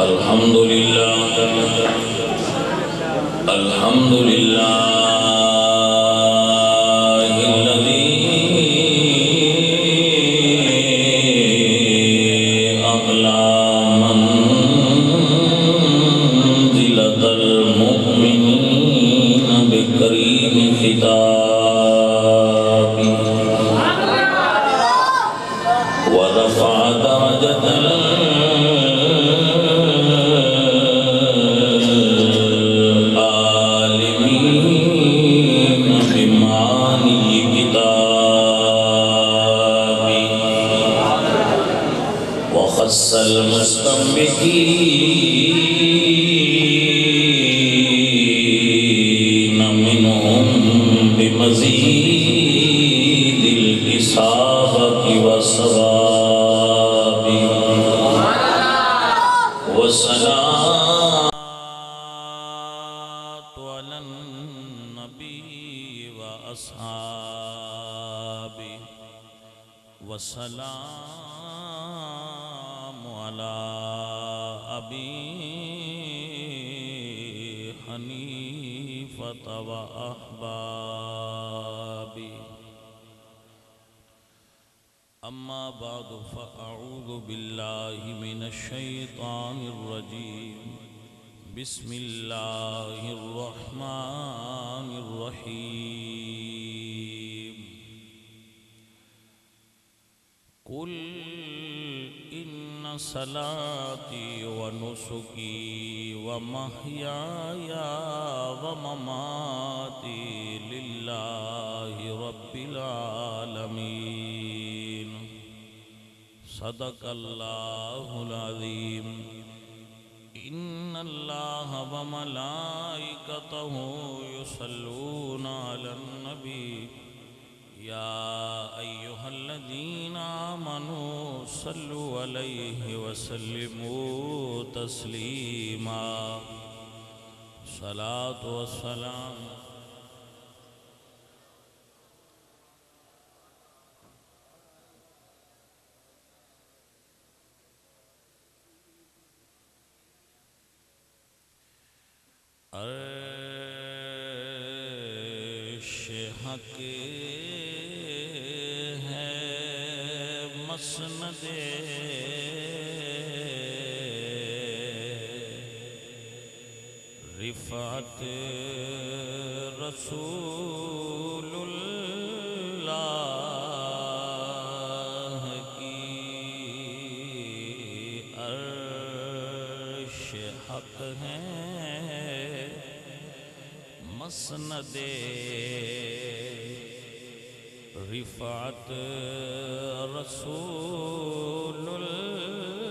الحمد لله الحمد لله الذي أعلى منزلة المؤمنين بكريم خطابه ورفع درجة المستنبئين منهم بمزيد الإصابة والصواب والصلاة على النبي وأصحابه والسلام على أبي حنيفة وأحبابي أما بعد فأعوذ بالله من الشيطان الرجيم بسم الله الرحمن الرحيم قل إن صلاتي ونسكي ومحياي ومماتي لله رب العالمين صدق الله العظيم إن الله وملائكته يصلون على النبي يا أيها الذين آمنوا صلوا عليه وسلموا تسليما صلاة والسلام عرش حق مسند رفعت رسول اللہ کی عرش حق ہے مسند رفعت رسول اللہ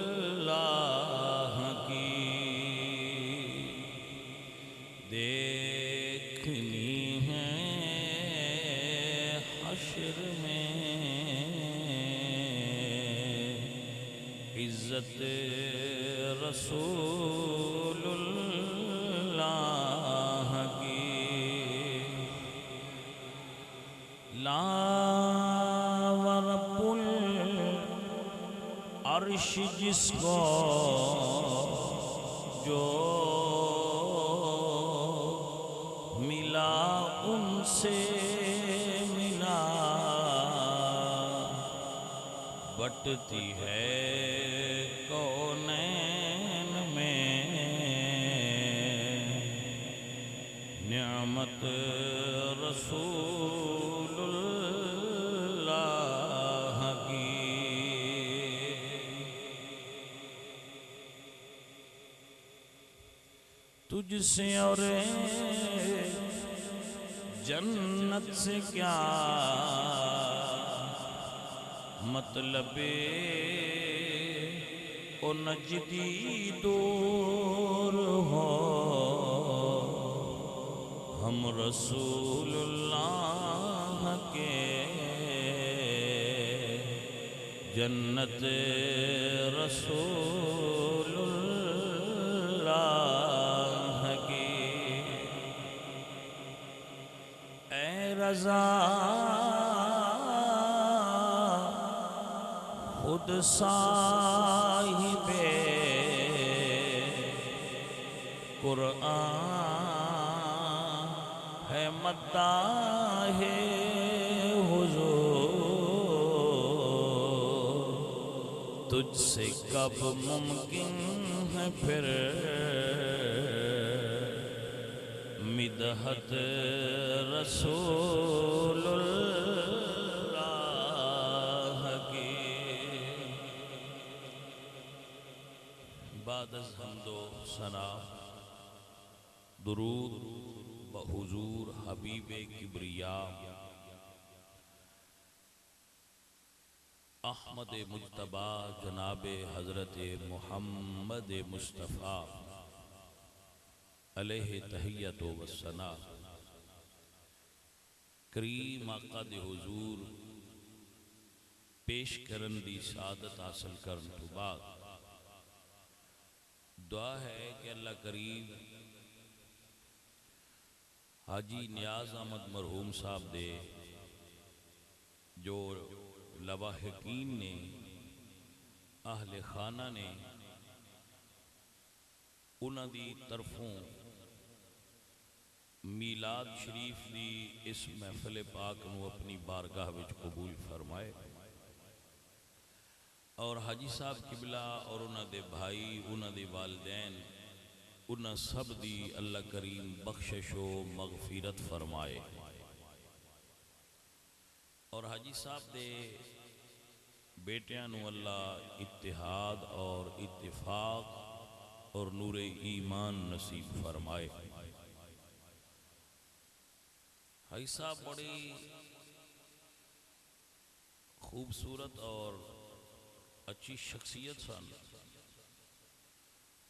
کی دیکھنی ہے حشر میں عزت رسول اللہ کی لا ورب العرش جس کو جو ملا ان سے ملا بٹتی ہے کونین میں نعمت رسول اللہ کی تجھ سے اور جنت سے کیا مطلب او نجدی دور ہو ہم رسول اللہ کے جنت رسول اللہ کی اے رضا خود صاحب قرآن ہے مداح حضور، تجھ سے کب ممکن ہے پھر مدحت رسول اللہ کی۔ بعد از حمد و ثنا درود بحضور حبیب کبریا احمد مجتبی جناب حضرت محمد مصطفیٰ علیہ تحیت و ثنا کریم آقا دے حضور پیش کرن دی سعادت حاصل کرن تو بعد دعا ہے کہ اللہ کریم حاجی نیاز احمد مرحوم صاحب دے جو لواحقین نے اہل خانہ نے انہاں دی طرفوں میلاد شریف دی اس محفل پاک نو اپنی بارگاہ وچ قبول فرمائے، اور حاجی صاحب قبلہ اور انہاں دے بھائی، انہاں دے والدین، انہاں سب دی اللہ کریم بخشش و مغفرت فرمائے، اور حاجی صاحب دے بیٹیاں نو اللہ اتحاد اور اتفاق اور نور ایمان نصیب فرمائے۔ حاجی صاحب بڑی خوبصورت اور اچھی شخصیت سن،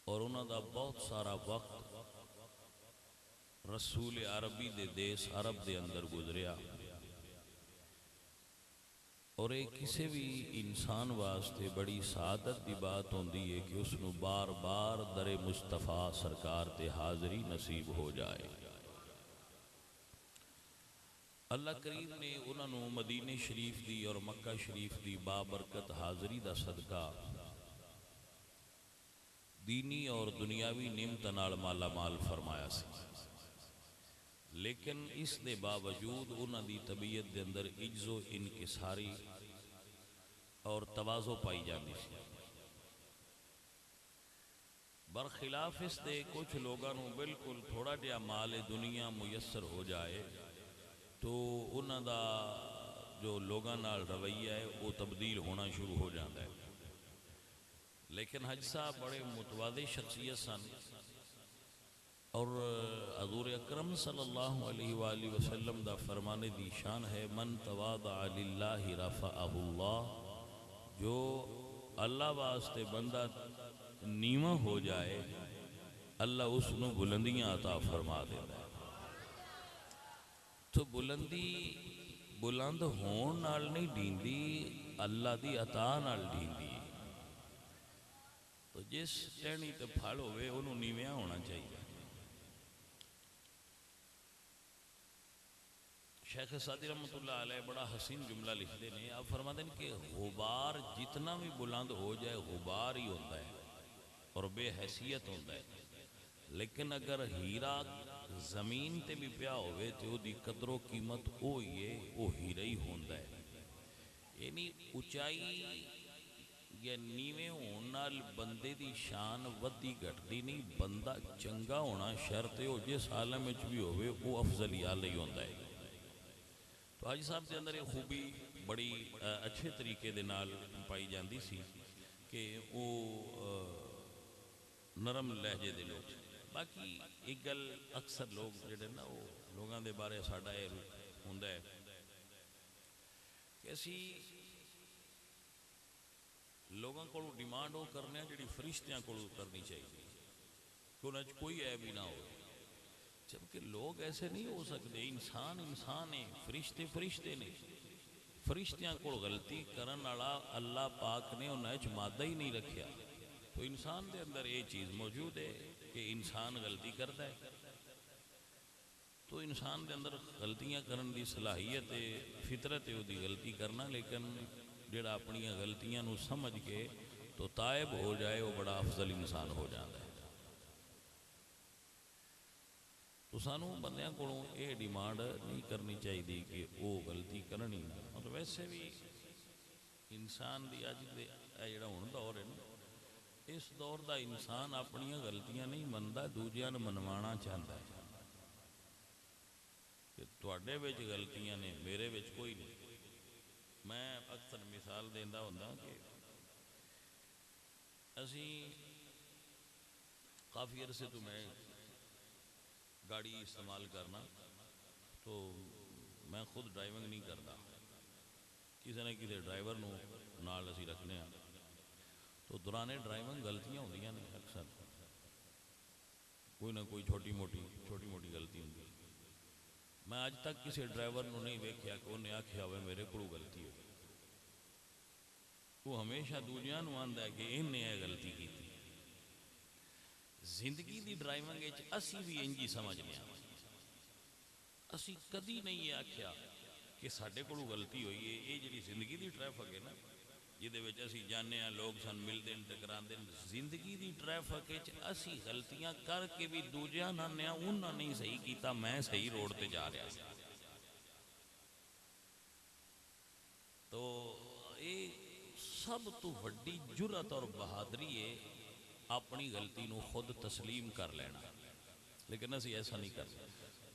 اور انہوں دا بہت سارا وقت رسول عربی دے دیس عرب دے اندر گزریا، اور ایک کسی بھی انسان واسطے بڑی سعادت دی بات ہوندی ہے کہ اس نو بار بار در مصطفیٰ سرکار تے حاضری نصیب ہو جائے۔ اللہ کریم نے انہوں نے مدینہ شریف دی اور مکہ شریف دی بابرکت حاضری دا صدقہ دینی اور دنیاوی نعمت نال مالا مال فرمایا سی، لیکن اس دے باوجود انہاں دی طبیعت دے اندر عجز و انکساری اور تواضع پائی جاندی سی۔ برخلاف اس دے کچھ لوگاں نو بالکل تھوڑا جہا مال دنیا میسر ہو جائے تو انہاں دا جو لوگاں نال رویہ ہے وہ تبدیل ہونا شروع ہو جاتا ہے، لیکن حج صاحب بڑے متواضع شخصیت سن، اور حضور اکرم صلی اللہ علیہ وآلہ وسلم دا فرمانے دی شان ہے من تواضع للہ رفعہ اللہ، جو اللہ واسطے بندہ نیواں ہو جائے اللہ اس نو بلندیاں عطا فرما دیتا ہے۔ تو بلندی بلند ہون نال نہیں ڈیندی، اللہ دی عطا نال ڈیندی۔ تو جس ٹہنی تے پھل ہوئے انہوں نیویاں ہونا چاہیے۔ شیخ سعدی رحمۃ اللہ علیہ بڑا حسین جملہ لکھتے ہیں، آپ فرماتے ہیں کہ غبار جتنا بھی بلند ہو جائے غبار ہی ہوتا ہے اور بے حیثیت ہوتا ہے، لیکن اگر ہیرا زمین تے بھی پیا ہوئے تو وہ دی قدر و قیمت ہوئی ہے، وہ ہیرا ہی ہوتا ہے۔ یعنی اونچائی یا نیویں ہون نال بندے دی شان ودی گھٹدی نہیں، بندہ چنگا ہونا شرط ہے، جس عالم وچ بھی ہوئے وہ افضل اعلی ہی ہوتا ہے۔ تو حاجی صاحب دے اندر یہ خوبی بڑی اچھے طریقے دے نال پائی جاندی سی کہ وہ نرم لہجے دے لوگ۔ باقی ایک گل اکثر لوگ جڑے نا وہ لوگاں دے بارے ساڈا یہ ہوندا ہے کہ اسی لوگاں کو ڈیمانڈ وہ کرنے ہیں جڑی فرشتیاں کو کرنی چاہیے کہ انہاں کوئی عیب ہی نہ ہو، جبکہ لوگ ایسے نہیں ہو سکتے، انسان انسان ہے، فرشتے فرشتے نے، فرشتیاں کو غلطی کرن والا اللہ پاک نے انہاں وچ مادہ ہی نہیں رکھیا۔ تو انسان دے اندر یہ چیز موجود ہے کہ انسان غلطی کرتا ہے، تو انسان دے اندر غلطیاں کرن دی صلاحیت ہے، فطرت ہے وہ دی غلطی کرنا، لیکن جڑا اپنی غلطیاں نو سمجھ کے تو تائب ہو جائے وہ بڑا افضل انسان ہو جاتا ہے۔ تو سانو بندیاں کولوں یہ ڈیمانڈ نہیں کرنی چاہیے کہ وہ غلطی کرنی نہ. اور ویسے بھی انسان دی اج دے جڑا ہن دور ہے نا، اس دور دا انسان اپنی غلطیاں نہیں منتا، دوجیاں نوں منوانا چاہتا ہے کہ تواڈے وچ غلطیاں نے میرے وچ کوئی نہیں. میں اکثر مثال دیندا ہوندا کہ اسی کافی عرصے تو میں گاڑی استعمال کرنا، تو میں خود ڈرائیونگ نہیں کرتا، کسی نہ کسی ڈرائیور نو نال اسی رکھنے ہاں. تو دوران ڈرائیونگ غلطیاں ہوندیاں نے، اکثر کوئی نہ کوئی چھوٹی موٹی غلطی ہوندی. میں اج تک کسی ڈرائیور نو نہیں ویکھیا کہ انہیں آکھیا ہوئے میرے کولوں غلطی ہوئی. وہ ہمیشہ دوجیاں نو آندا ہے کہ انہیں یہ غلطی کی. زندگی دی ڈرائیونگ وچ اسی بھی انجی سمجھنے ہاں، اسی کدی نہیں یہ آکھیا کہ ساڈے کولوں غلطی ہوئی ہے. یہ جڑی زندگی دی ٹریفک ہے نا، جہدے وچ اسی جانے ہاں لوگ سن ملدے ٹکراندے، زندگی دی ٹریفک وچ اسی غلطیاں کر کے بھی دوجیاں نانے ہاں انہاں نہیں صحیح کیتا، میں صحیح روڈ تے جا رہا. تو یہ سب تو وڈی جرأت اور بہادری ہے اپنی غلطی نو خود تسلیم کر لینا. لیکن اسی ایسا نہیں کرتے.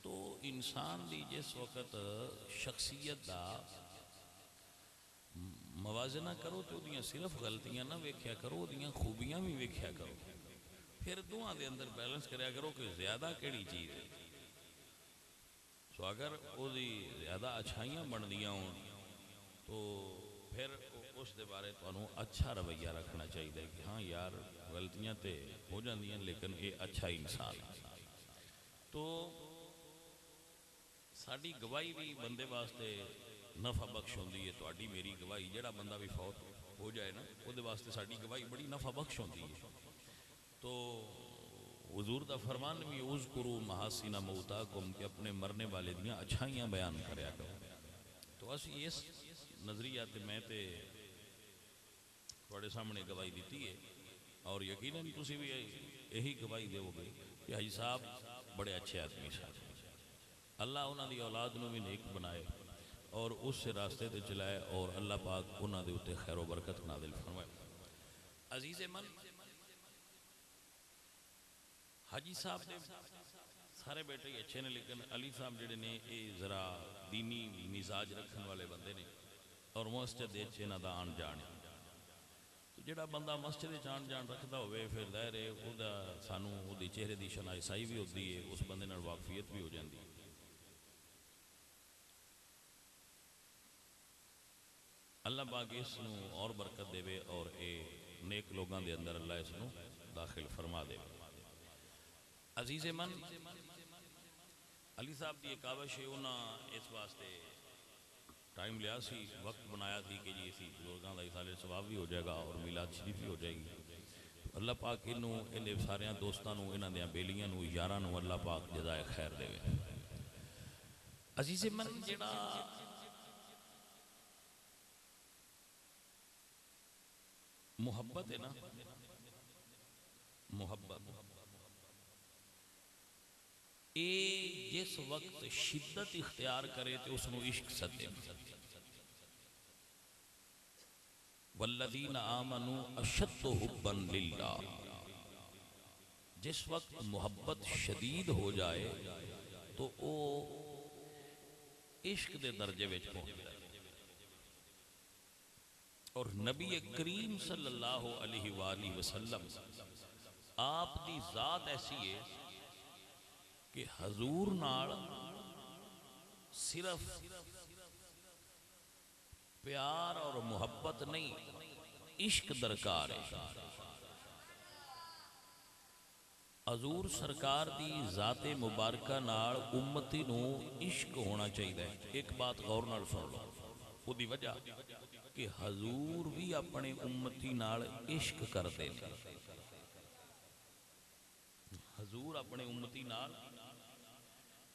تو انسان دی جس وقت شخصیت دا موازنہ کرو تو دیاں صرف غلطیاں نہ ویکھیا کرو، دیاں خوبیاں بھی ویکھیا کرو. پھر دونوں دے اندر بیلنس کریا کرو کہ زیادہ کیڑی چیز ہے. سو اگر وہ دی زیادہ اچھائیاں بندیاں ہوں تو پھر اس دے بارے تو اچھا رویہ رکھنا چاہیے کہ ہاں یار غلطیاں تے ہو جاندیاں لیکن یہ اچھا انسان ہے. تو ساری گواہی بھی بندے واسطے نفع بخش ہوندی ہے. تہاڈی میری گواہی، جڑا بندہ بھی فوت ہو جائے نا، وہ دے واسطے ساری گواہی بڑی نفع بخش ہوندی ہے. تو حضور دا فرمان بھی اذکروا محاسن موتاکم، کہ اپنے مرنے والے دیاں اچھائیاں بیان کریا کرو. تو اسی اس نظریہ تے میں تے تھوڑے سامنے گواہی دیتی ہے، اور یقیناً تسی بھی یہی گواہی دیو گے کہ حاجی صاحب بڑے اچھے آدمی صاحب. اللہ انہاں دی اولاد نو بھی نیک بنائے اور اس سے راستے تے چلائے، اور اللہ پاک انہاں دے اتے خیر و برکت نازل فرمائے. عزیز من، حاجی صاحب دے سارے بیٹے ہی اچھے نے، لیکن علی صاحب جڑے نے یہ ذرا دینی مزاج رکھن والے بندے نے، اور مسجد انہاں دا آن جان. تو جڑا بندہ مسجد آن جان رکھدا ہوئے، پھر ظاہر ہے او دا سانو او دی چہرے دی شناسائی بھی ہوتی ہے، اس بندے نال واقفیت بھی ہو جاندی ہے. اللہ پاک اس نو اور برکت دے اور اے نیک لوگاں دے اندر اللہ اس نو داخل فرما دے. عزیز من، علی صاحب دی ایک کاوش ہے، انہاں اس واسطے ٹائم لیا سی، وقت بنایا تھی کہ جی اسی بزرگاں دا اصالہ ثواب بھی ہو جائے گا اور میلاد شریف بھی ہو جائے گی. اللہ پاک انہوں انہیں ساریاں دوستاں نو، انہاں دیاں بیلیاں نو، یاراں نو اللہ پاک جزائے خیر دے. عزیز من، جڑا محبت ہے نا، محبت اے جس وقت شدت اختیار کرے تو اس نو عشق سدے. والذین آمنوا اشد حبا للہ، جس وقت محبت شدید ہو جائے تو او عشق دے درجے وچ پہنچ جائے. اور نبی کریم صلی اللہ علیہ وآلہ وسلم آپ دی ذات ایسی ہے کہ حضور نال صرف پیار اور محبت نہیں، عشق درکار ہے. حضور سرکار دی ذات مبارکہ نال امتی نو عشق ہونا چاہیے. ایک بات غور نال سن لو، وہ دی وجہ کہ حضور بھی اپنے امتی نال عشق کرتے ہیں. حضور اپنے امتی نال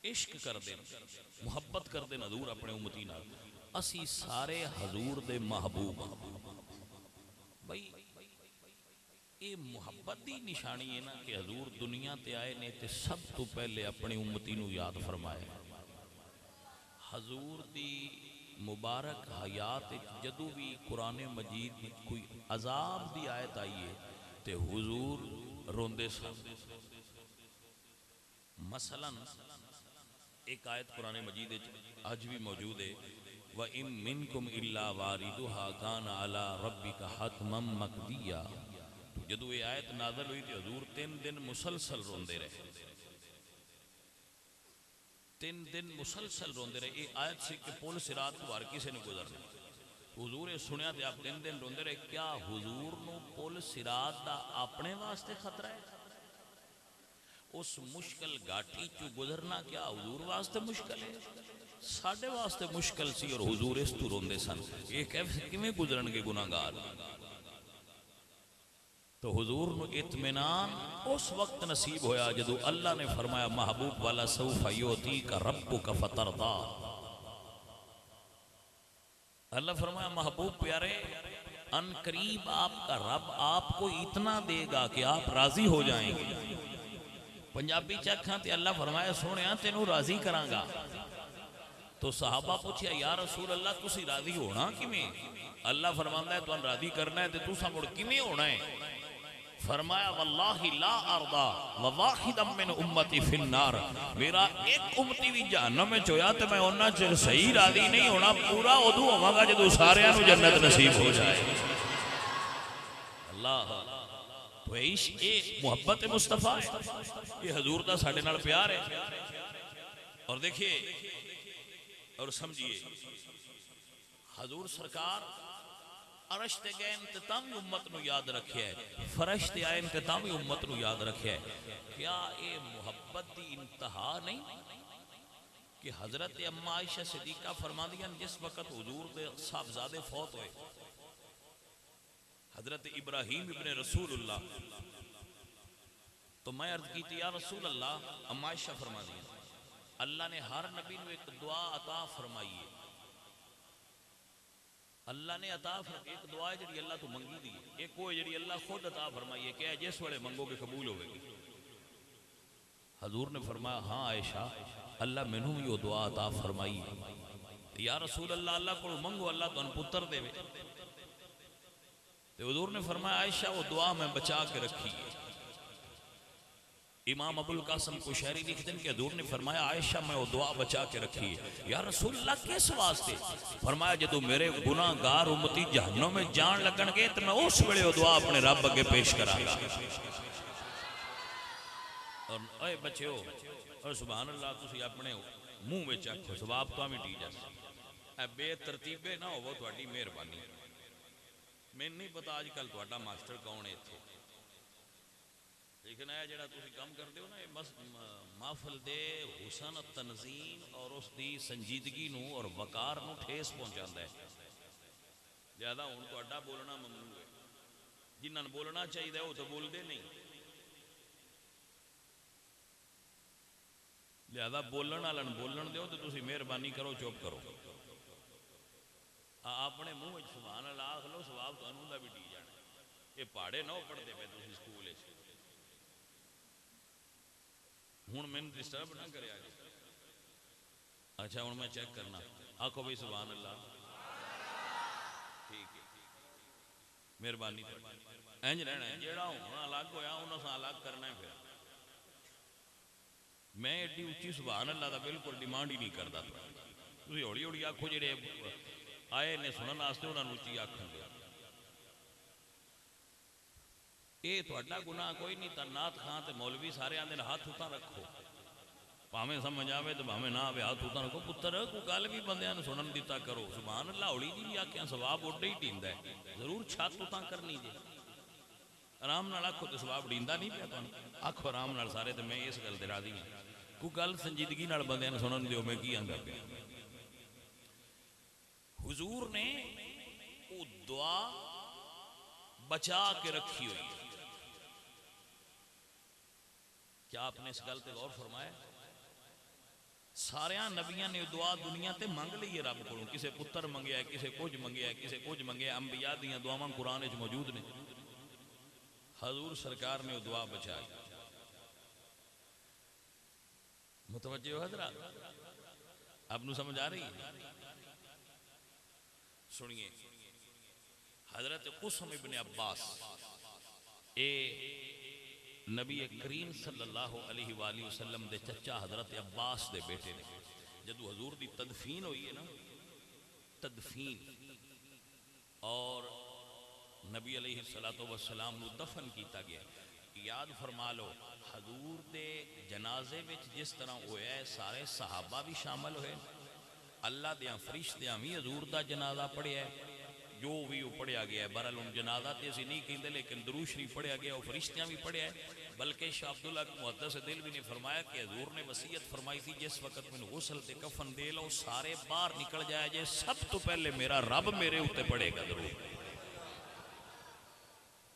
عشق کردے، محبت کردے حضور اپنے امتی نال. اسی سارے حضور دے محبوب بھئی. یہ محبت دی نشانی ہے نا کہ حضور دنیا دنیا تے آئے نے تے سب تو پہلے اپنی امتی نو یاد فرمایا. حضور دی مبارک حیات جدو بھی قرآن مجید میں کوئی عذاب دی آیت آئی ہے تے حضور روندے سن. مثلا ایک آیت قرآن مجید آج بھی موجود ہے وَإِن مِّنكُمْ إِلَّا وَارِدُهَا كَانَ عَلَىٰ رَبِّكَ حَتْمًا مَّقْضِيًّا. جدو یہ آیت نازل ہوئی تو حضور 3 دن مسلسل روندے رہے. 3 دن مسلسل روندے رہے. یہ آیت سے کہ پل صراط تو ہر کسی نے گزرنا. حضور نے سنیا تے آپ 3 دن روندے رہے. کیا حضور نو پل صراط دا اپنے واسطے خطرہ ہے؟ اس مشکل گاٹھی چو گزرنا کیا حضور واسطے مشکل ہے؟ ساڑھے واسطے مشکل سی اور حضور اس تو روندے سن. یہ کیویں گزرن کے گناہگار؟ تو حضور نو اطمینان اس وقت نصیب ہویا جدو اللہ نے فرمایا محبوب والا سوف یعطیک ربک فترضا. اللہ فرمایا محبوب پیارے ان قریب آپ کا رب آپ کو اتنا دے گا کہ آپ راضی ہو جائیں گے. پنجابی چکھاں تے اللہ فرمایا سونیا تینوں راضی کراں گا. تو صحابہ پوچھیا یا رسول اللہ تسی راضی ہونا کیویں؟ اللہ فرماندا ہے تو راضی کرنا ہے تے تساں مڑ کیویں ہونا ہے؟ فرمایا واللہ لا ارضا وواحدا من امتی فی النار. میرا ایک امتی بھی جہنم میں چویا تے میں انہاں چ صحیح راضی نہیں ہونا پورا ادو ہوواں گا جدو سارے نو جنت نصیب ہو جائے. اللہ تو عشق محبت مصطفیٰ ہے. یہ حضور دا ساڈے نال پیار ہے. اور دیکھیے اور سمجھیے حضور سرکار عرش تے گئے انتتامی امت نو یاد رکھیا ہے. فرش تے آئے انتتامی امت نو یاد رکھیا ہے. کیا اے محبت دی انتہا نہیں کہ حضرت اما عائشہ صدیقہ فرما دیا جس وقت حضور دے صاحبزادے فوت ہوئے حضرت ابراہیم ابن رسول اللہ تو میں عرض کی تھی یا رسول اللہ اما عائشہ فرما دیا اللہ نے ہر نبی نو ایک دعا عطا فرمائی ہے. اللہ نے عطا فرمائی ایک دعا ہے جڑی اللہ تو منگی دی ہے. ایک وہ جڑی اللہ خود عطا فرمائی ہے کہ جس وڑے منگو گے قبول ہوئے گی. حضور نے فرمایا ہاں عائشہ اللہ میں نے یہ دعا عطا فرمائی یا رسول اللہ اللہ کو منگو اللہ تو ان پتر دے. تو حضور نے فرمایا عائشہ وہ دعا میں بچا کے رکھی ہے. امام ابو القاسم قشیری لکھتے ہیں کہ حضور نے فرمایا عائشہ میں وہ دعا بچا کے رکھی ہے. یا رسول اللہ کس واسطے؟ فرمایا جدو میرے گناہ گار امتی جہنم میں جان لگن گے تو میں اس ویلے وہ دعا اپنے رب اگے پیش کراں گا. اور اے بچیو اور سبحان اللہ تسی اپنے منہ وچ آکھو ثواب تو ہمیں ٹی جاتا. اے بے ترتیبے نہ ہو تہاڈی مہربانی. میں نہیں پتا آج کل تہاڈا ماسٹر کون ہے ایتھے لیکن ہے جڑا تسی کام کردے ہو نا یہ محفل دے حسن تنظیم اور اس دی سنجیدگی نو اور وقار نو ٹھیس پہنچاندا ہے. زیادہ ہن تہاڈا بولنا ممنوع ہے. جنہاں نوں بولنا چاہیے وہ تو بول دے نہیں. لہذا بولن والن بولن دیو تو تسی مہربانی کرو چپ کرو. اپنے منہ سبحان اللہ آکھ لو ثواب تانوں دا بھی ٹی جانا. یہ پہاڑے نہ پڑھتے پے تسی سکول وچ ہوں میں ڈسٹرب نہ کرے آگے. اچھا ہوں میں چیک کرنا آکھو بھائی سبحان اللہ. ٹھیک ہے مہربانی انج رہنا ہے. جیڑا ہونا الگ ہویا انہوں سے الگ کرنا ہے. پھر میں ایڈی اچھی سبحان اللہ دا بالکل ڈیمانڈ ہی نہیں کرتا. تسی ہولی ہولی آکھو جڑے آئے نے سنن واسطے انہاں نوں اچھی آکھن دے. اے تہاڈا گناہ کوئی نہیں. نعت خان تے مولوی سارے آندے ہاتھ اتاں رکھو بھاویں سمجھ آوے تے بھاویں نہ آوے ہاتھ اتاں رکھو. پتر کوئی گل بھی بندیاں نوں سنن دیتا کرو. سبحان اللہ ہولی جی بھی آکھیاں ثواب اڈے ہی ٹیندا ہے. ضرور چھت اتاں کرنی جے آرام نال آکھو تے ثواب ڈیندا نہیں پیا تانوں. آکھو آرام نال سارے تے میں اس گل تے راضی ہاں. کوئی گل سنجیدگی نال بندیاں نوں سنن دیو میں کی آندا پیا. حضور نے وہ دعا بچا کے رکھی ہوئی ہے. کیا آپ نے اس گل تے غور فرمایا؟ سارے نبیاں نے دعا دنیا تے منگ لی ہے رب کو. کسے پتر منگیا ہے کسے کچھ منگیا ہے کسے کچھ منگیا ہے. انبیاء دیاں دعاواں قرآن وچ موجود نے. حضور سرکار نے دعا بچائی. توجہ ہو حضرات، آپ نو سمجھ آ رہی ہے؟ سنیے حضرت قسم ابن عباس اے نبی کریم صلی اللہ علیہ وآلہ وسلم دے چچا حضرت عباس دے بیٹے نے. جدو حضور دی تدفین ہوئی ہے نا، تدفین اور نبی علیہ السلام نو دفن کیتا گیا، یاد فرما لو حضور دے جنازے وچ جس طرح ہویا ہے سارے صحابہ بھی شامل ہوئے، اللہ دیاں فرشتیاں بھی حضور دا جنازہ پڑھیا ہے، جو بھی وہ پڑھیا گیا ہے. بہرحال ان جنازہ تے اسی نہیں کہندے لیکن درود شریف پڑھیا گیا، وہ فرشتیاں بھی پڑھیا ہے. بلکہ شاہ عبداللہ محدث دل بھی نے فرمایا کہ حضور نے وصیت فرمائی تھی جس وقت میں غسل تے کفن دے لو سارے باہر نکل جائے جے سب تو پہلے میرا رب میرے اوتے پڑھے گا درود.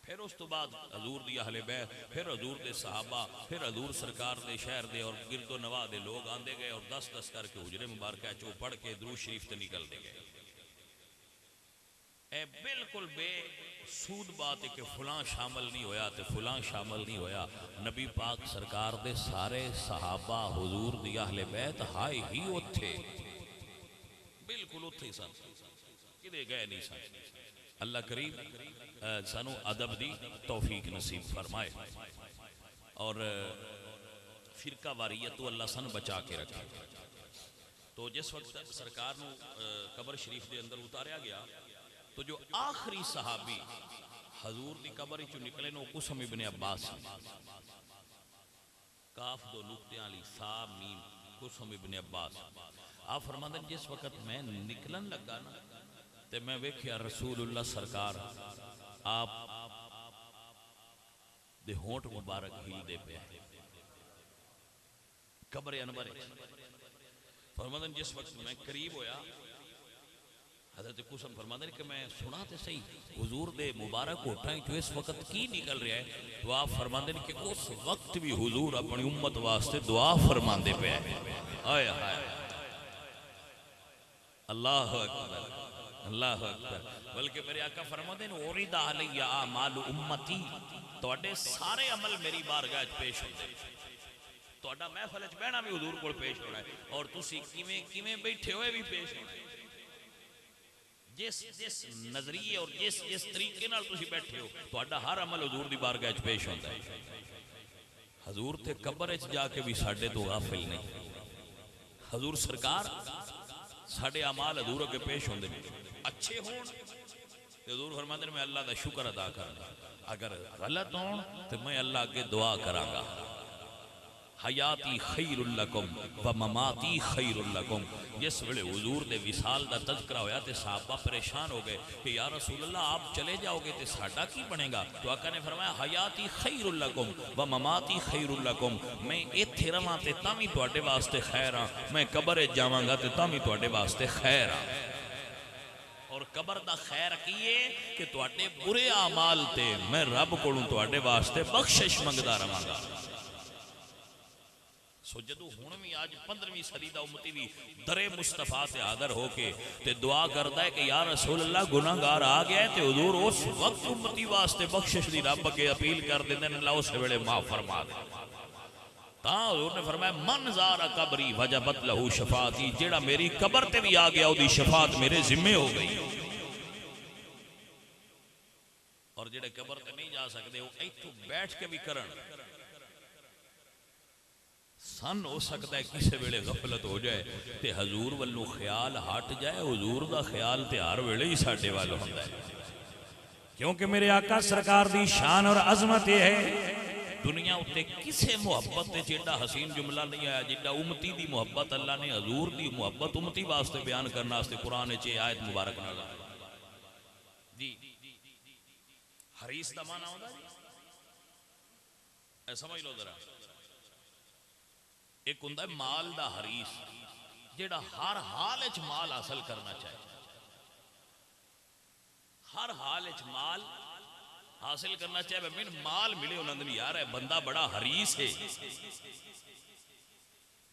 پھر اس تو بعد حضور دی اہل بیت، پھر حضور دے صحابہ، پھر حضور سرکار دے شہر دے اور گرد و نواح دے لوگ آندے گئے اور 10 کر کے حجرے مبارکہ چو پڑھ کے درود شریف تے نکل دے گئے. اے بالکل بے سود بات ہے کہ فلاں شامل نہیں ہویا تے فلاں شامل نہیں ہویا. نبی پاک سرکار دے سارے صحابہ حضور دی اہل بیت ہائے ہی اتھے، بالکل اتھے ہی سن، کدے گئے نہیں سن. اللہ کریم سانو ادب دی توفیق نصیب فرمائے اور فرقہ واریت تو اللہ سن بچا کے رکھے. تو جس وقت سرکار نو قبر شریف دے اندر اتاریا گیا تو جو آخری صحابی حضور دی قبر چو نکلے نو قسم ابن عباس، کاف دو نقطے والی سا میم، قسم ابن عباس. آپ فرماندے جس وقت میں نکلن لگا نا تے میں ویکھیا رسول اللہ سرکار آپ دے ہونٹ مبارک ہل دے پہ قبر انور. فرماندے جس وقت میں قریب ہویا حضرت قسم فرماندے کہ میں سنا تے صحیح حضور دے مبارک ہوٹاں جو اس وقت کی نکل رہا ہے، تو آپ فرماندے کہ اس وقت بھی حضور اپنی امت واسطے دعا فرماندے پہ آئے ہائے اللہ اکبر اللہ اکبر. بلکہ میرے آقا فرماتے ہیں اورد علی اعمال امتی، تواڈے سارے عمل میری بارگاہ وچ پیش ہوندے، تواڈا محفل وچ بہنا بھی حضور کول پیش ہونا ہے اور تسی کیویں بیٹھے ہوئے بھی پیش ہونا ہے. جس نظریے اور جس طریقے نال تسی بیٹھے ہو تواڈا ہر عمل حضور دی بارگاہ وچ پیش ہوندا ہے. حضور تے قبر وچ جا کے بھی ساڈے تو غافل نہیں. حضور سرکار ساڈے اعمال حضور اگے پیش ہوندے نے، اچھے ہون تے حضور فرماندے نے میں اللہ دا شکر ادا کرنا، اگر غلط ہون تے میں اللہ اگے دعا کراں گا. حیاتی خیر لکم و مماتی خیر لکم. جس ویلے حضور دے وصال دا تذکرہ ہویا تے صحابہ پریشان ہو گئے کہ یا رسول اللہ آپ چلے جاؤ گے تے ساڈا کی بنے گا؟ تو آقا نے فرمایا حیاتی خیر لکم و مماتی خیر لکم. میں ایتھے رواں تے تاں وی تواڈے واسطے خیر ہاں، میں قبر وچ جاواں گا تے تاں وی تواڈے واسطے خیر ہاں. اور قبر دا خیر کیے کہ تواڈے برے اعمال تے میں رب کولوں تواڈے واسطے بخشش منگدا رہاں گا. سو جدو ہون بھی آج 15ویں صدی دا امتی بھی در مصطفیٰ تے حاضر ہو کے تے دعا کردا ہے کہ یا رسول اللہ گناہگار آ گیا ہے تے حضور اس وقت امتی واسطے بخشش دی رب کے اپیل کر دیندے نے اللہ اس ویلے معاف فرما دے. تاں حضور نے فرمایا من زار قبری وجبت لہو شفاعتی، جیڑا میری قبر تے بھی آ گیا او دی شفاعت میرے ذمہ ہو گئی. اور جیڑے قبر تے نہیں جا سکتے وہ ایتھوں بیٹھ کے بھی کرن. سن ہو سکتا ہے کسی ویلے غفلت ہو جائے تے حضور والوں خیال ہٹ جائے، حضور دا خیال تے ہر ویلے ہی ساڈے وال ہوندا ہے. کیونکہ میرے آقا سرکار دی شان اور عظمت یہ ہے دنیا اتے کسے محبت تے جیڑا حسین جملہ نہیں آیا جیڑا امتی دی محبت اللہ نے حضور دی محبت امتی واسطے بیان کرنا واسطے قرآن چ آیت مبارک نال جی. حریص دا معنی ہوندا جی اے سمجھ لو ذرا. ایک ہوندا ہے مال دا حریص جیڑا ہر حال وچ مال حاصل کرنا چاہے، ہر حال وچ مال حاصل کرنا چاہے. میں مال ملے انہوں نے یار ہے بندہ بڑا حریص ہے،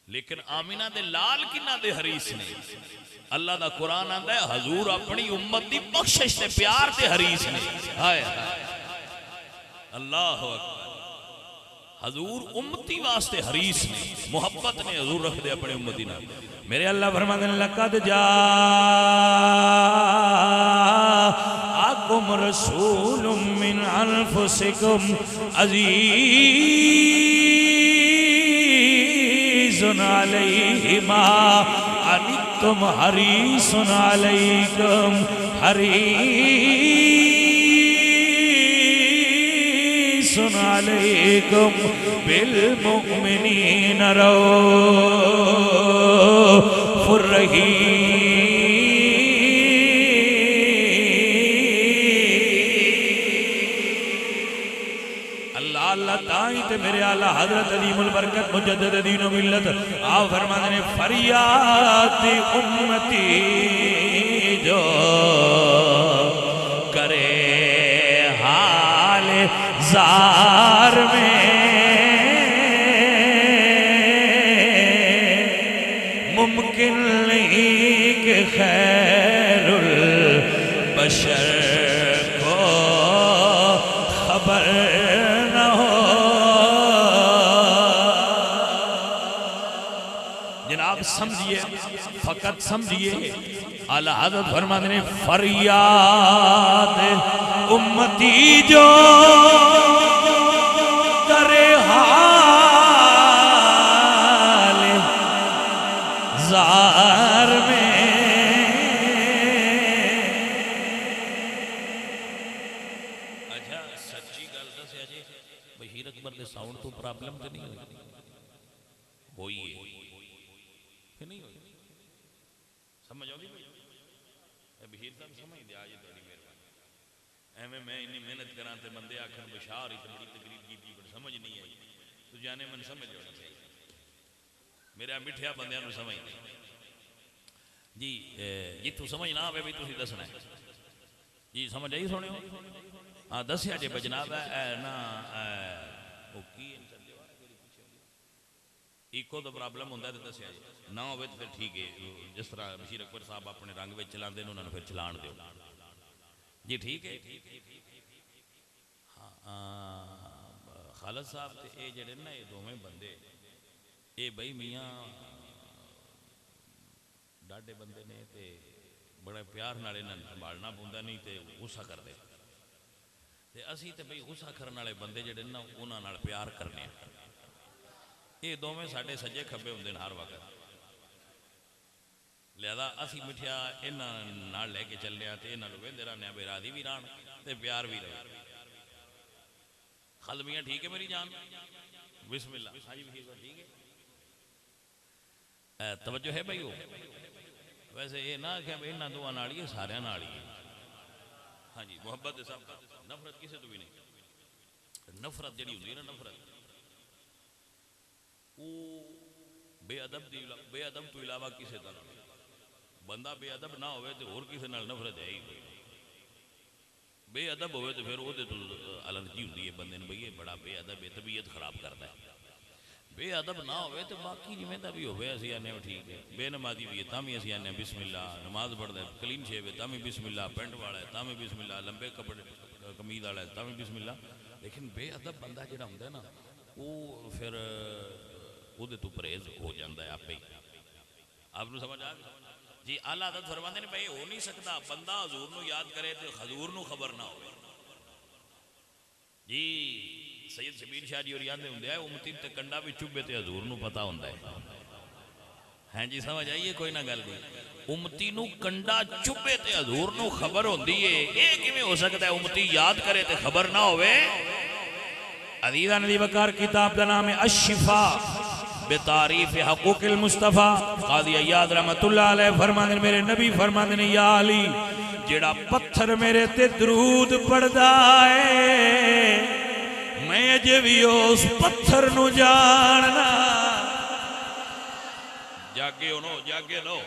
لیکن آمینہ دے لال کنہ دے حریص نے. اللہ دا قرآن آندا ہے حضور اپنی امت دی بخشش تے پیار تے حریص نے. ہائے اللہ اکبر. حضور امتی واسطے حریص نے، محبت نے حضور رکھ دے اپنے امتی نال۔ میرے اللہ فرماتے ہیں لقد جاءکم رسول من انفسکم عزیز علیہ ما عنتم حریص علیکم حریص علیکم بالمؤمنین رؤوف رحیم۔ اللہ تائیں تے میرے آلہ حضرت عظیم البرکت مجدد دین و ملت آپ فرماتے ہیں فریاد امتی جو کرے حال زار میں ممکن نہیں کہ خیر البشر کو خبر نہ ہو۔ جناب سمجھئے، فقط سمجھئے، اعلیٰ حضرت فرماتے ہیں فریاد امتی جو کرے حال زار میں اچھا سچی گل دسیا جی بشیر اکبر دے ساؤنڈ تو پرابلم تے نہیں ہوئی ہے کہ نہیں ہوئی سمجھ آؤ بشیر صاحب سمجھ دیا آج تھوڑی مہربانی ایویں میں انی محنت کراں تے بندے آکھن بشار ہی تے بڑی تقریر کیتی پر سمجھ نہیں آئی تو جانے من سمجھ ہونا چاہیے میرا مٹھیا بندیاں نو سمجھ جی جی تو سمجھ نہ آوے بھی تسی دسنا ہے جی سمجھ آئی سونے ہو ہاں دسیا جی بجناب ہے نا او کی ایکو تو پرابلم ہوتا ہے تو دسیا جی نہ ہوئے تو پھر ٹھیک ہے جس طرح بشیر اکبر صاحب اپنے رنگ میں چلا دیں انہوں نے پھر چلان دیو جی ٹھیک ہے خالد صاحب تے اے جڑے نا یہ دوویں بندے اے بھائی میاں ڈاڈے بندے نے تے بڑے پیار نالے سنبھالنا پوندا نہیں تے غصہ کر دے تے اسی تے بھائی غصہ کرنے والے بندے جڑے نا انہاں نال پیار کرنے یہ دوویں ساڈے سجے کھبے ہوندے ہر وقت لہذا اسی مٹھیا انہاں نال لے کے چلنے تے انہاں نوں ویندے رہنے بے راضی بھی رہن تے پیار بھی رہے خلمیاں ٹھیک ہے میری جان بسم اللہ ہاں جی ٹھیک ہے توجہ ہے بھائی ویسے یہ نہ کہ انہاں دوواں نال ہی سارے نال ہی ہاں جی محبت سب نفرت کسے تو بھی نہیں نفرت جڑی ہوندی ہے نا نفرت بے ادب تو علاوہ کسے طرح بندہ بے ادب نہ ہوئے تو اور کسے نال نفرت ہے ہی بے ادب ہوئے تو پھر وہ تو الرجی ہوتی ہے بندے نے بھئی یہ بڑا بے ادب ہے طبیعت خراب کرتا ہے بے ادب نہ ہوئے تو باقی جویں دا بھی ہوئے اسی آنے ٹھیک ہے بے نمازی بھی ہے تامی اسی آنے بسم اللہ نماز پڑھتا ہے کلین شیو ہے تامی بسم اللہ پینٹ والا ہے تامی بسم اللہ لمبے کپڑے قمید والا ہے تامی بسم اللہ لیکن بے ادب بندہ جڑا ہوندا ہے نا وہ پھر وہ تو پرہیز ہو جاندہ ہے آپ ہی آپ نے سمجھ آگے جی اعلیٰ حضرت فرماتے ہیں بھئی ہو نہیں سکتا بندہ حضور نو یاد کرے تو حضور نو خبر نہ ہو جی سید شبیر شاہ جی اور یادیں ہوں دے ہے امتی تے کنڈا بھی چوبے تے حضور نو پتا ہوں دے ہیں جی سمجھ آئیے کوئی نہ گل نہیں امتی نو کنڈا چوبے تے حضور نو خبر ہوں دیئے ایک ہی میں ہو سکتا ہے امتی یاد کرے تے خبر نہ ہوئے عزیزہ ندی بکار کتاب دا نام الشفاء بتعریف حقوق المصطفیٰ قاضی ایاد رحمت اللہ علیہ فرمانے میرے نبی فرمانے یا علی جڑا پتھر میرے تے درود پڑھدا ہے میں جے بھی اس پتھر نو جاننا جاگے لو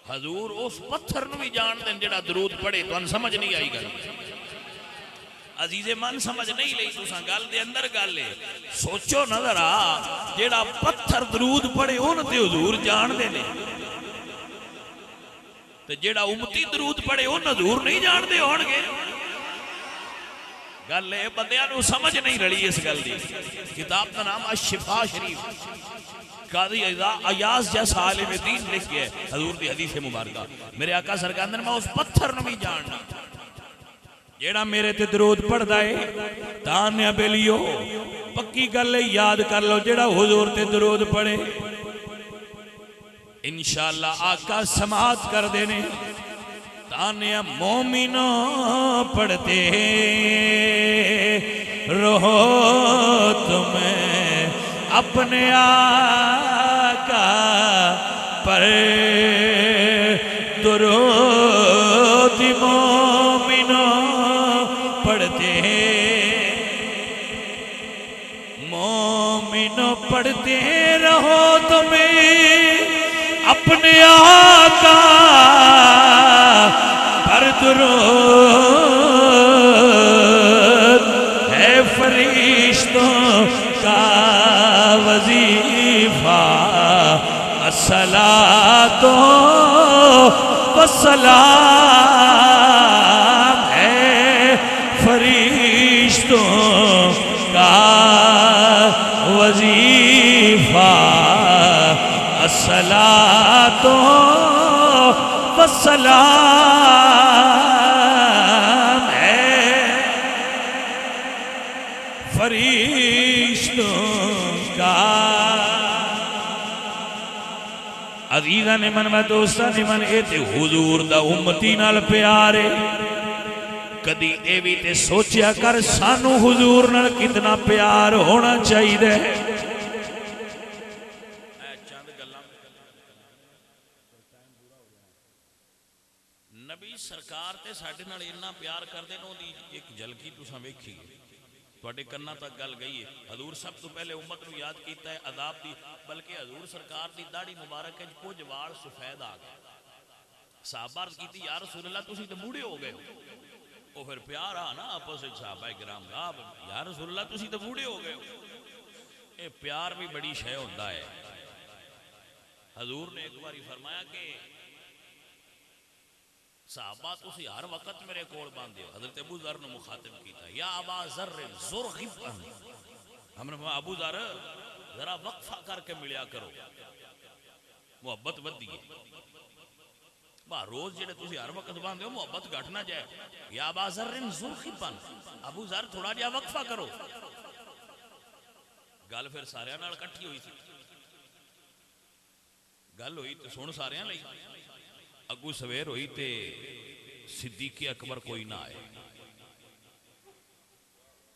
حضور اس پتھر نو بھی جان دیں جڑا درود پڑھے تو ان سمجھ نہیں آئی گا عزیز من سمجھ نہیں لئی تو گل دے اندر گل لے سوچو نظر آ جیڑا پتھر درود پڑے ان تے حضور جان دے لے تے جیڑا امتی درود پڑے ان حضور نہیں جان دے ہون گے گل اے بندیاں نو سمجھ نہیں رلی اس گل دی. کتاب کا نام الشفا شریف، قاضی ایاز جیسا عالم دین لکھ کے حضور دی حدیث مبارکہ. میرے آقا سرکار نے میں اس پتھر نو بھی جاننا جیڑا میرے تے درود پڑھدا ہے تانیا بیلیو پکی گل یاد کر لو، جیڑا حضور تے درود پڑھے انشاءاللہ آقا سماعت کر دینے. تانیا مومنوں پڑھتے رہو تمہیں اپنے آقا پر درود مومنوں پڑھتے مومنوں پڑھتے رہو تمہیں اپنے آقا پر درود ہے فرشتوں کا وظیفہ الصلاۃ والسلام ہے فرشتوں کا وظیفہ الصلاۃ والسلام ہے فرشتوں کا. عزیزاں نے من و دوستاں نے من اے تے حضور دا امتی نال پیار ہے. کدی اے بھی تے سوچیا کر سانو حضور نال کتنا پیار ہونا چاہیے. نبی سرکار تے ساڈے نال اتنا پیار کردے نو دی ایک جھلکی تساں ویکھی تواڈے کناں تک گل گئی ہے. حضور سب تو پہلے امت نو یاد کیتا ہے عذاب دی، بلکہ حضور سرکار دی داڑھی مبارک وچ کچھ وال سفید آ گئے. صحابہ عرض کیتی یا رسول اللہ تسی تے بوڑھے ہو گئے ہو. او پھر پیار آ نا آپس وچ صحابہ کرام دا یا رسول اللہ تسی تے بوڑھے ہو گئے ہو. اے پیار بھی بڑی شے ہوندا ہے. حضور نے ایک باری فرمایا کہ صحابہ تسی ہر وقت میرے کول باندھے ہو. حضرت ابو ذر نے مخاطب کیتا یا ابا ذر زرغب ہم نے ابو ذر ذرا وقفہ کر کے ملیا کرو، محبت ودی ہے. با روز جڑے تسی ہر وقت باندھے ہو محبت گھٹ نہ جائے. یا ابا ذر زرغب ابو ذر تھوڑا جہا وقفہ کرو. گل پھر سارے نال کٹھی ہوئی تھی. گل ہوئی تو سن سارے لئی. اگو سویر ہوئی تے صدیق اکبر کوئی نہ آئے.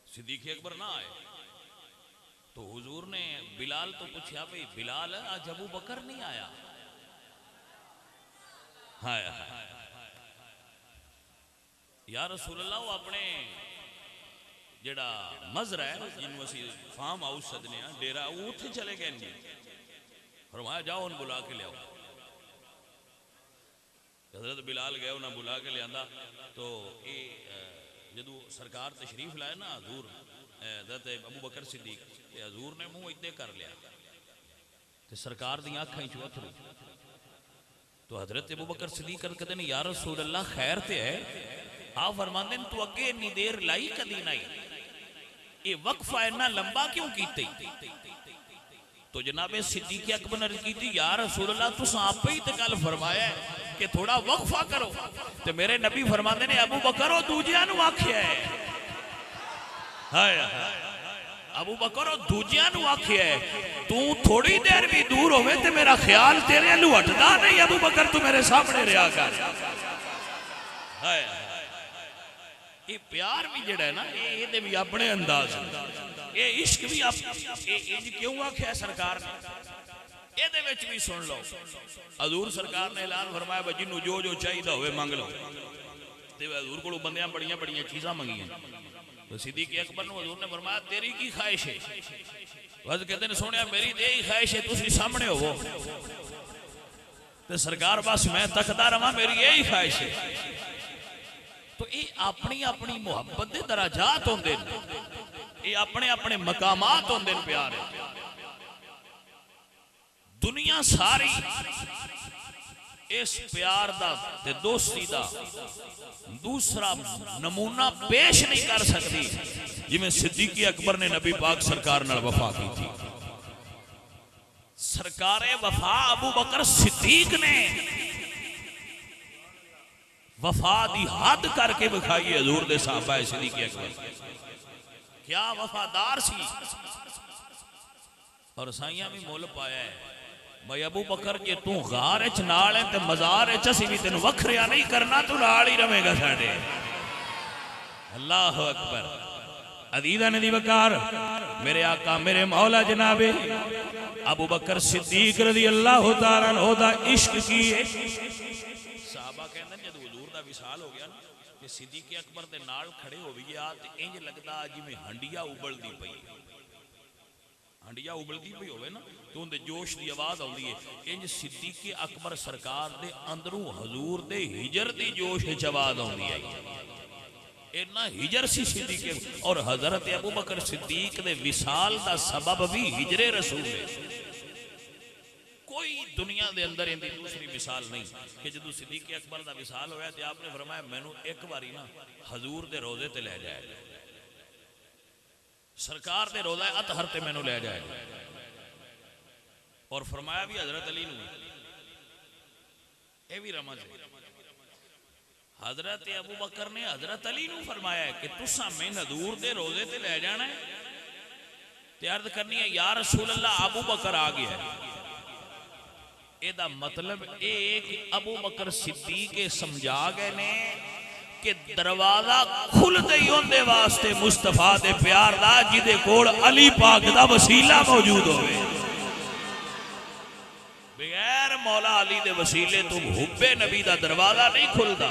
صدیق اکبر نہ آئے تو حضور نے بلال تو پوچھا بھئی بلال آج ابو بکر نہیں آیا؟ یا رسول اللہ وہ اپنے جڑا مزر ہے جنہوں اسی فارم ہاؤس سدنے ڈیرا وہ اتھے چلے گئے نہیں. فرمایا جاؤ ان بلا کے لے آؤ. حضرت بلال گئے انہیں بلا کے لے آندا تو جدو سرکار تشریف لائے نا حضور حضرت ابو بکر صدیق تے حضور نے منہ ادھے کر لیا تے سرکار دی آنکھیں چوں اتھرو. تو حضرت ابو بکر صدیق کہتے ہیں یا رسول اللہ خیر تے ہے. آپ فرماندے ہیں تو اگے اتنی دیر لائی کدی نہیں، یہ وقفہ اتنا لمبا کیوں کیتے؟ تو جناب صدیق اکبر نے کیتی یا رسول اللہ تساں آپ ہی تے گل فرمایا ہے کہ تھوڑا وقفہ کرو. تے میرے نبی فرماندے نے ابو بکر او دوجیاں نو آکھیا ہے. ہائے ابو بکر او دوجیاں نو آکھیا ہے تو تھوڑی دیر بھی دور ہوئے تے میرا خیال تیرے لو ہٹدا نہیں. ابو بکر تو میرے سامنے رہا کر. ہائے یہ پیار بھی جڑا ہے نا یہ دے بھی اپنے انداز یہ عشق بھی یہ کیوں آکھیا ہے سرکار نے یہ دے وچ بھی سن لو. حضور سرکار نے اعلان فرمایا بھئی جنوں جو جو چاہیے ہوئے مانگ لو. تے حضور کو بندیاں بڑیاں بڑیاں چیزاں منگی ہیں. تو صدیق اکبر نے حضور نے فرمایا تیری کی خواہش ہے؟ حضرت کہتے ہیں سونیا میری تے ہی خواہش ہے تسی سامنے ہو. تے سرکار بس میں تکدا رہاں میری یہی خواہش ہے. تو یہ اپنی اپنی محبت دے درجات ہوندے نے، یہ اپنے اپنے مقامات ہوندے نے. پیار دنیا ساری اس پیار دا تے دوستی دا دوسرا نمونہ پیش نہیں کر سکتی جی میں صدیق اکبر نے نبی پاک سرکار نال وفا کی تھی. سرکار وفا ابو بکر صدیق نے وفا دی حد کر کے بکھائی حضور دے صحابہ صدیق اکبر کیا وفادار سی. اور سائیاں بھی مول پایا ہے بھائی ابو بکر جے تو غار اچ نال ہے تے مزار اچ اسی بھی تینوں وکھریا نہیں کرنا تو نال ہی رہے گا ساڈے. اللہ اکبر. عزیزاں نے دی وقار میرے آقا میرے مولا جناب ابو بکر صدیق رضی اللہ تعالیٰ عنہ دا عشق کیے. صحابہ کہندے نے جدوں حضور دا وصال ہو گیا نا کہ صدیق اکبر دے نال کھڑے ہو گیا تے انج لگدا جویں ہنڈیا ابلدی پئی. ہنڈیا ابلدی پئی ہوے نا تو اندے جوش دی آواز آندی ہے انج صدیق اکبر سرکار دے اندروں حضور دے ہجر دی جوش وچ آواز آندی ہے. اینا ہجر سی صدیق اور حضرت ابو بکر صدیق دے وصال دا سبب بھی ہجر رسول ہے. کوئی دنیا دے اندر ان دی دوسری مثال نہیں کہ جدو صدیق اکبر دا وصال ہویا تے آپ نے فرمایا مینوں ایک باری نا حضور دے روضے تے لے جائے گا سرکار دے روضہ اطہر تے مینوں لے جائے گا. اور فرمایا بھی حضرت علی نو اے بھی رمز ہے. حضرت ابو بکر نے حضرت علی نو فرمایا ہے کہ تساں میں حضور دے روضے تے لے جانا ہے تے عرض کرنی ہے یا رسول اللہ ابو بکر آ گیا ہے. اے دا مطلب ایک ابو بکر صدیق سمجھا گئے نے کہ دروازہ کھل دئی ہوندے واسطے مصطفیٰ دے پیار دا جدے کول علی پاک دا وسیلہ موجود ہوئے. بغیر مولا علی دے وسیلے تو حب نبی دا دروازہ نہیں کھلدا.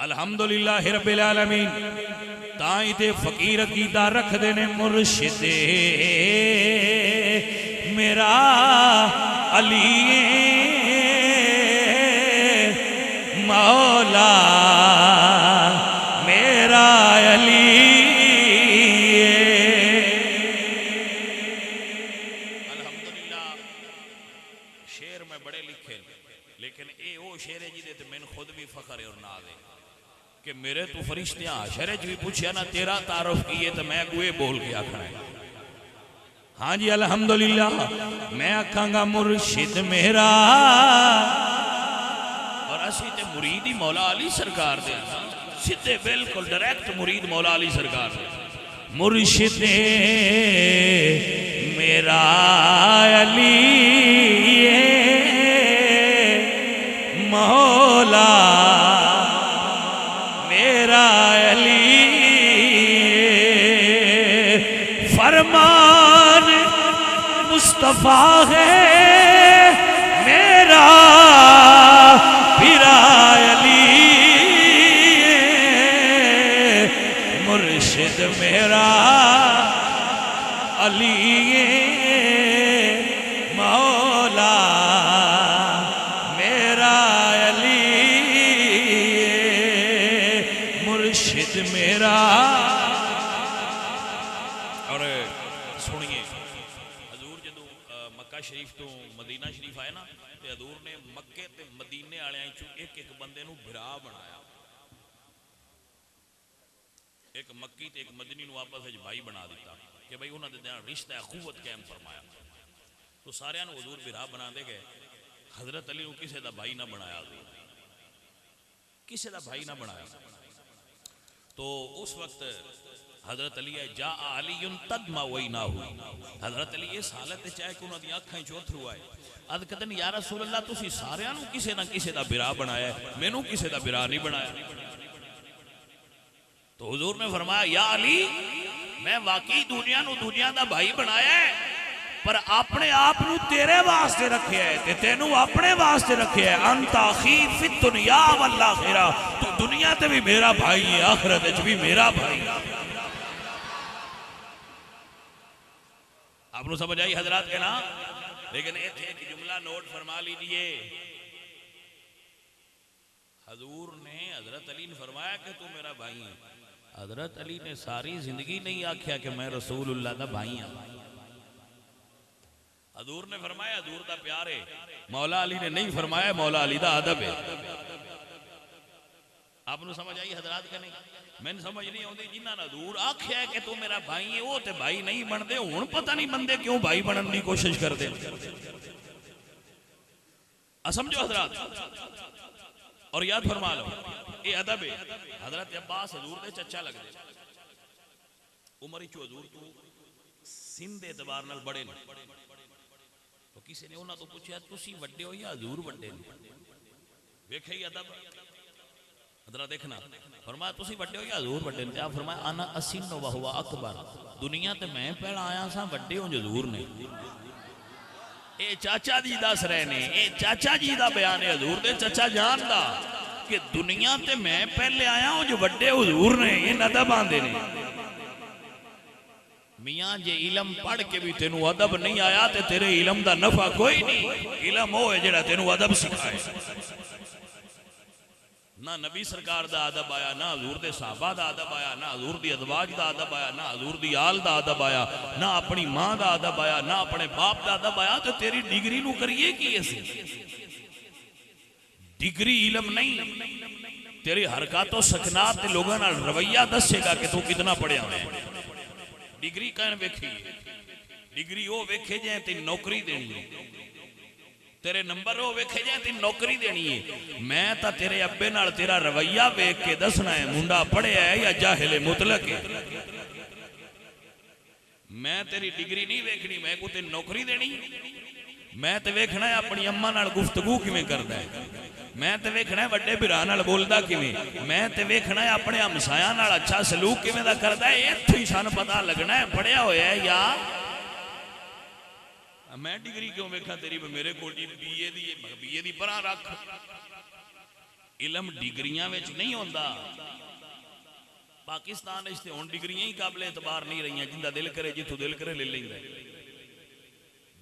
الحمدللہ رب العالمین. تائیں تے فقیر عقیدہ رکھ دینے مرشد میرا علی مولا میرا علی. الحمدللہ شعر میں بڑے لکھے لیکن اے او شعر ہے جی تے میں خود بھی فخر ہے اور ناز ہے کہ میرے تو فرشتے حشر وچ بھی پوچھیا نا تیرا تعارف کیے تو میں کوئی بول کے آکھنا ہے. ہاں جی الحمدللہ میں آکھاں گا مرشد میرا اور اسی تے مرید ہی مولا علی سرکار دے سیدھے بالکل ڈائریکٹ مرید مولا علی سرکار دے. مرشد میرا علی مولا میرا علی فرمان مصطفیٰ ہے میرا پیرا علی مرشد میرا علی مولا میرا علی مرشد میرا. اور سنیے حضور جدو مکہ شریف تو مدینہ شریف آئے نا تے حضور نے مکے تے مدینے آلیاں چوں ایک ایک بندے نو بھرا بنایا. ایک مکی تے ایک مدنی نو آپس وچ بھائی بنا دیتا کہ بھائی انہاں دے رشتہ اخوت قائم فرمایا. تو سارے نو حضور بھرا بنا دے گئے. حضرت علی نو کسے دا بھائی نہ بنایا کسے دا بھائی نہ بنایا. تو اس وقت حضرت علی جا علی تدمع ویناہو حضرت علی اس حالت چاہے کہ انہوں نے آنکھیں چوتھرو آئے عرض کہتے ہیں یا رسول اللہ تسی سارے نو کسے نہ کسے دا برا بنایا ہے میں نو کسے دا برا نہیں بنایا. تو حضور نے فرمایا یا علی میں واقعی دنیا نو دنیا دا بھائی بنایا ہے پر اپنے آپ نو تیرے واسطے رکھے ہے تے تینو اپنے واسطے رکھے ہے. انت اخی فی الدنیا والآخرہ تو دنیا تے بھی میرا بھائی ہے آخرت وچ بھی میرا بھائی. آپ نے سمجھ آئی حضرات کے نا. لیکن ایک جملہ نوٹ فرما لیجئے حضور نے حضرت علی نے فرمایا کہ تو میرا بھائی ہے. حضرت علی نے ساری زندگی نہیں آکھیا کہ میں رسول اللہ دا بھائی ہوں. حضور نے فرمایا حضور دا پیار ہے، مولا علی نے نہیں فرمایا مولا علی دا ادب ہے۔ آپ نے سمجھ آئی حضرات کا نہیں؟ میں نے سمجھ نہیں ہوندی جنہاں نے حضور آکھیا ہے کہ تو میرا بھائی ہے وہ تے بھائی نہیں بن دے، ہن پتہ نہیں بندے کیوں بھائی بنن دی کوشش کر دے۔ سمجھو حضرات اور یاد فرما لو یہ ادب ہے۔ حضرت عباس حضور دے چچا لگ دے، عمر چو حضور تو سندھ اعتبار نال بڑے نے، تو کسی نے انہاں تو پوچھا تسی وڈے ہو یا حضور وڈے نے؟ ویکھے ہی ادب حضرات دیکھنا، فرمایا تسی وڈے ہو یا حضور وڈے نے؟ آپ فرمایا انا اسن و هو اکبر، دنیا تے میں پہلا آیا سا، وڈے ہوں حضور نے۔ اے چاچا جی دس رہے نے، اے چاچا جی دا بیان ہے حضور دے چچا جان دا کہ دنیا تے میں پہلے آیا ہوں جو وڈے حضور نے، یہ ادب آندے نے۔ میاں جے علم پڑھ کے بھی تینوں ادب نہیں آیا تے تیرے علم دا نفع کوئی نہیں، علم ہو ہے جڑا تینوں ادب سکھائے۔ نہ نبی سرکار دا ادب آیا، نہ حضور دے صحابہ دا ادب آیا، نہ حضور دی ازواج دا ادب آیا، نہ حضور دی آل دا ادب آیا، نہ اپنی ماں دا ادب آیا، نہ اپنے باپ دا ادب آیا، تو تیری ڈگری نو کریے کی ایسی؟ ڈگری علم نہیں، تیری حرکات و سکنات تے لوگوں نے رویہ دسے گا کہ تو کتنا پڑھیا ہوئے۔ ڈگری کہنے ویکھی، ڈگری وہ ویکھے جائیں تین نوکری دینی ہے، تیرے نمبر ہو ویکھے جائیں تین نوکری دینی ہے۔ میں تا تیرے ابے نال تیرا رویہ ویکھ کے دسنا ہے منڈا پڑھے ہے یا جاہل مطلق ہے۔ میں تیری ڈگری نہیں ویکھنی، میں کو تین نوکری دینی، میں تے ویکھنا ہے اپنی اماں نال گفتگو کیویں کردا ہے، میں تے ویکھنا ہے بڑے بھرا نال بولدا کیویں، میں تے ویکھنا ہے اپنے ہمسایاں نال اچھا سلوک کیویں دا کردا ہے۔ ایتھوں ہی سان پتہ لگنا ہے پڑھیا ہویا ہے یا میں ڈگری کیوں ویکھا تیری میرے کو بی اے دی پرا رکھ۔ علم ڈگریاں وچ نہیں ہوندا، پاکستان وچ تے ہن ڈگریاں ہی قابل اعتبار نہیں رہیاں، جندا دل کرے جتھوں دل کرے لے لیندا ہے۔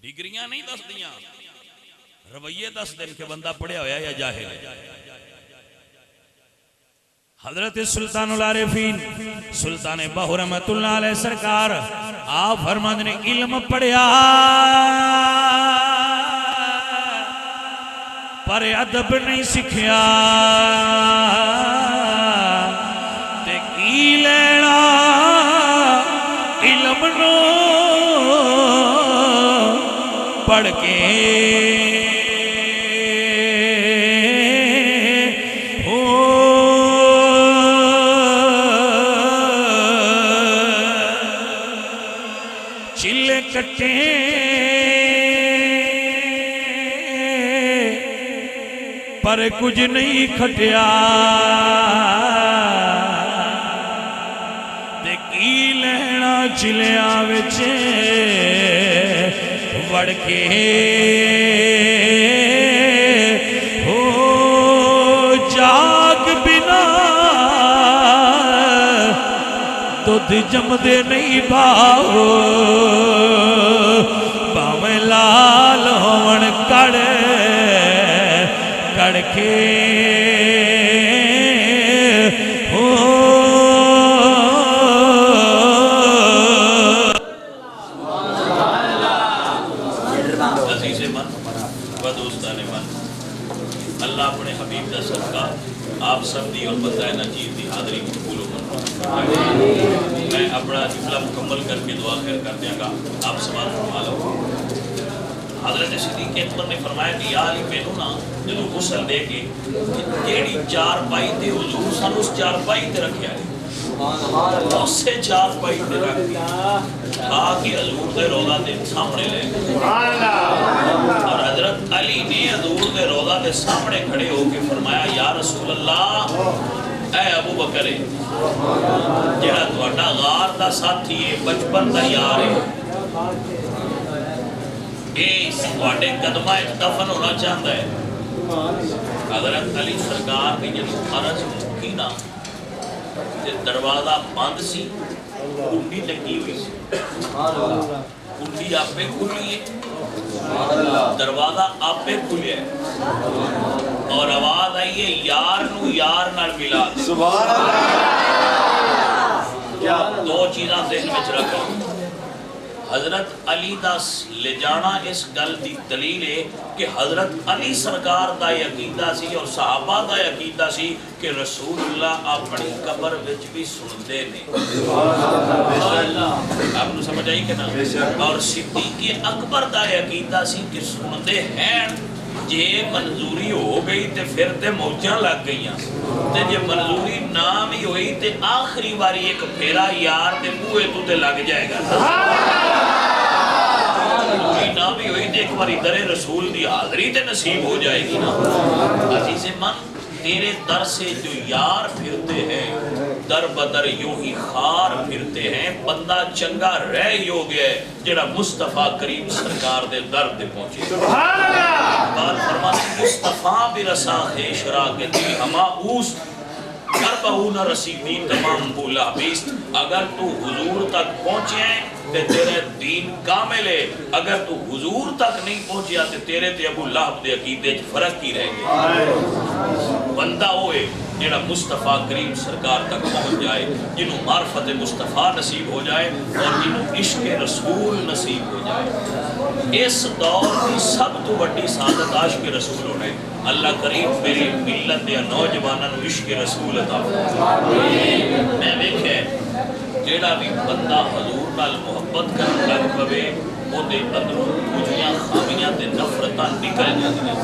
ڈگریاں نہیں دس دیاں، رویے دس دن کہ بندہ پڑھیا ہویا یا جاہل ہے۔ حضرت سلطان العارفین سلطان باہو رحمت اللہ علیہ سرکار آپ فرماندے نے علم پڑھیا پر ادب نہیں سکھیا، تے کی لینا علم نو پڑھ کے کٹے پر کچھ نہیں کھٹیا، تے کی لینا چلیاں وچ وڑ کے ہو جاگ بنا دودھ جمدے نہیں باہو، باویں لال ہون کڑ کڑ کے ہو۔ عزیز من و دوستان من، اللہ اپنے حبیب دا صدقہ آپ سب دی اور بندہ نجیب دی حاضری قبول و میں اپنا جملہ مکمل کر کے دعا خیر کر دیا گا، آپ سوال فرما لو۔ حضرت صدیق اکبر نے فرمایا کہ یا علی مینوں نا جدوں غسل دے کے جیڑی چار پائی تے حضور سن اس چار پائی تے رکھیا ہے، اس سے چار پائی تے رکھ دیا کہا کہ حضور دے روضہ دے سامنے لے اور حضرت علی نے حضور دے روضہ دے سامنے کھڑے ہو کے فرمایا یا رسول اللہ اے ابو بکر جڑا تہاڈا غار دا ساتھی ہے، بچپن دا یار ہے، اے تہاڈے قدماں وچ دفن ہونا چاہندا ہے۔ حضرت علی سرکار نے جب عرض کی نا تے دروازہ بند سی، کنڈی لگی ہوئی سی، کنڈی آپ پہ کھلی ہے، دروازہ آپ پہ کھلیا ہے اور آواز آئی ہے یار نو یار نال ملا دے۔ سبحان اللہ۔ دو چیزاں ذہن میں رکھو، حضرت علی دا لے جانا اس گل دی دلیل ہے کہ حضرت علی سرکار دا عقیدہ سی اور صحابہ دا عقیدہ سی کہ رسول اللہ اپنی قبر وچ بھی سندے نے. آپ کو سمجھ آئی کہ نا؟ اور صدیق اکبر دا عقیدہ سی کہ سندے ہیں. جے منظوری ہو گئی تے پھر تے موجاں لگ گئیاں تے جے منظوری نہ بھی ہوئی تے آخری باری ایک پھیرا یار تے بوئے تو تے لگ جائے گا. منظوری نہ بھی ہوئی تے ایک باری در رسول دی حاضری تے نصیب ہو جائے گی نا. عزیز من تیرے در سے جو یار پھرتے ہیں در بدر یوں ہی خار پھرتے ہیں. بندہ چنگا رہ یو گیا ہے جڑا مصطفیٰ کریم سرکار دے در دے پہنچے. سبحان اللہ. بات فرماتے مصطفیٰ بھی رسا خیش را کے دی ہما اوست کر بہو نہ رسیدی تمام بولا بیست. اگر تو حضور تک پہنچے ہیں تے تیرے دین کامل ہے. اگر تو حضور تک نہیں پہنچیا تے تیرے تے ابو لہب دے عقیدے چ فرق ہی رہ گیا. بندہ ہوئے جڑا مصطفیٰ کریم سرکار تک پہنچ جائے, جنہوں معرفت مصطفیٰ نصیب ہو جائے اور جنہوں عشق رسول نصیب ہو جائے. اس دور کی سب تو بڑی سعادت عاشق رسول ہونے. اللہ کریم میری ملت یا نوجوانوں عشق رسول عطا فرمائے. میں دیکھے جیڑا بھی بندہ حضور نال محبت کرن لگ پوے او دے اندروں کچھیاں خامیاں تے نفرتاں نکل جاندیاں.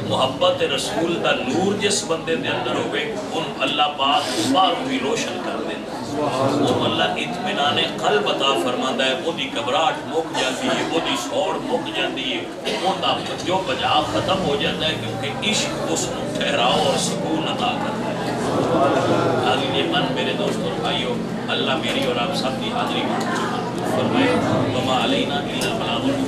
محبت رسول دا نور جس بندے دے اندر ہوئے ان اللہ پاک باہر بھی روشن کر دیندا. وہ اللہ اطمینان قلب عطا فرماندا ہے. وہ دی گھبراہٹ مک جاتی ہے, وہ دی سوڑ مک جاتی ہے, وہ دا جو بجا ختم ہو جاتا ہے کیونکہ عشق اس نو ٹھہراؤ اور سکون عطا کرتا ہے. حاضرین من میرے دوستوں اور بھائیوں, اللہ میری اور آپ سب کی حاضری میں فرمائے. وما علینا الا البلاغ.